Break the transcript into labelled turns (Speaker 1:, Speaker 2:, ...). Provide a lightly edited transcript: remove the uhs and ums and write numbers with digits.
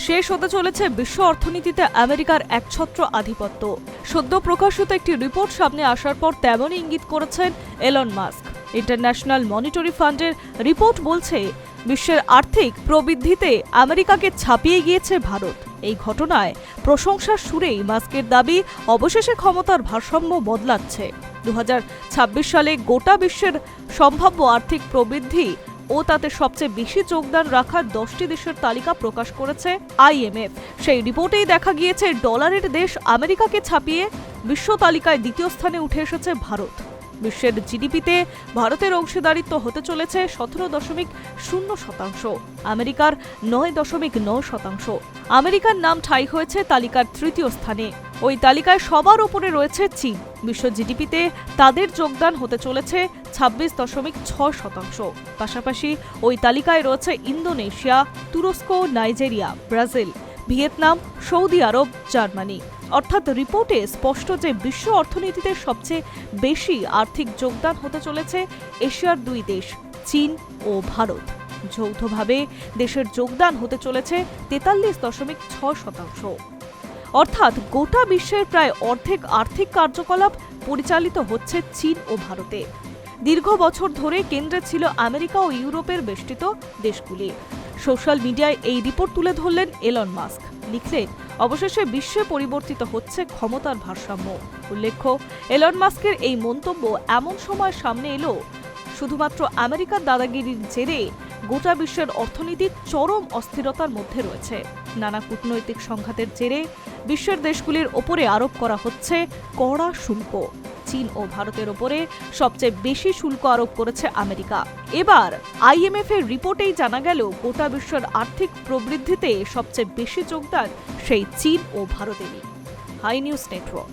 Speaker 1: শেষ হতে চলেছে বিশ্ব অর্থনীতিতে আমেরিকার একছত্র আধিপত্য। সদ্য প্রকাশিত একটি রিপোর্ট সামনে আসার পর তেমনই ইঙ্গিত করেছেন এলন মাস্ক। ইন্টারন্যাশনাল মনিটারি ফান্ডের রিপোর্ট বলছে, বিশ্বের আর্থিক প্রবৃদ্ধিতে আমেরিকাকে ছাপিয়ে গিয়েছে ভারত। এই ঘটনায় প্রশংসার সুরেই মাস্কের দাবি, অবশেষে ক্ষমতার ভারসাম্য বদলাচ্ছে। 2026 সালে গোটা বিশ্বের সম্ভাব্য আর্থিক প্রবৃদ্ধি ও তাতে সবচেয়ে বেশি যোগদান রাখা 10টি দেশের তালিকা প্রকাশ করেছে IMF। সেই রিপোর্টেই দেখা গিয়েছে, ডলারের দেশ আমেরিকাকে ছাপিয়ে বিশ্ব তালিকায় দ্বিতীয় স্থানে উঠে এসেছে ভারত। বিশ্বের জিডিপিতে ভারতের অংশীদারিত্ব হতে চলেছে 17.0%, আমেরিকার 9.9%। আমেরিকার নাম ঠাঁই হয়েছে তালিকার তৃতীয় স্থানে। ওই তালিকায় সবার উপরে রয়েছে চীন। বিশ্ব জিডিপিতে তাদের যোগদান হতে চলেছে 26.6%। পাশাপাশি ওই তালিকায় রয়েছে ইন্দোনেশিয়া, তুরস্ক, নাইজেরিয়া, ব্রাজিল, ভিয়েতনাম, সৌদি আরব, জার্মানি। অর্থাৎ রিপোর্টে স্পষ্ট যে বিশ্ব অর্থনীতিতে সবচেয়ে বেশি আর্থিক যোগদান হতে চলেছে এশিয়ার দুই দেশ, চীন ও ভারত। যৌথভাবে দেশের যোগদান হতে চলেছে 43.6%। অর্থাৎ গোটা বিশ্বের প্রায় অর্ধেক আর্থিক কার্যকলাপ পরিচালিত হচ্ছে চীন ও ভারতে। দীর্ঘ বছর ধরে কেন্দ্রে ছিল আমেরিকা ও ইউরোপের বেষ্টিত দেশগুলি। সোশ্যাল মিডিয়ায় এই রিপোর্ট তুলে ধরলেন এলন মাস্ক। লিখলেন, অবশেষে বিশ্বে পরিবর্তিত হচ্ছে ক্ষমতার ভারসাম্য। উল্লেখ্য, এলন মাস্কের এই মন্তব্য এমন সময় সামনে এলো, শুধুমাত্র আমেরিকার দাদাগিরির জেরে গোটা বিশ্বের অর্থনীতি চরম অস্থিরতার মধ্যে রয়েছে। নানা কূটনৈতিক সংঘাতের জেরে বিশ্বের দেশগুলির ওপরে আরোপ করা হচ্ছে কড়া শুল্ক। চীন ও ভারতের ওপরে সবচেয়ে বেশি শুল্ক আরোপ করেছে আমেরিকা। এবার IMF এর রিপোর্টেই জানা গেল, গোটা বিশ্বের আর্থিক প্রবৃদ্ধিতে সবচেয়ে বেশি যোগদান সেই চীন ও ভারতেরই। Hi News network.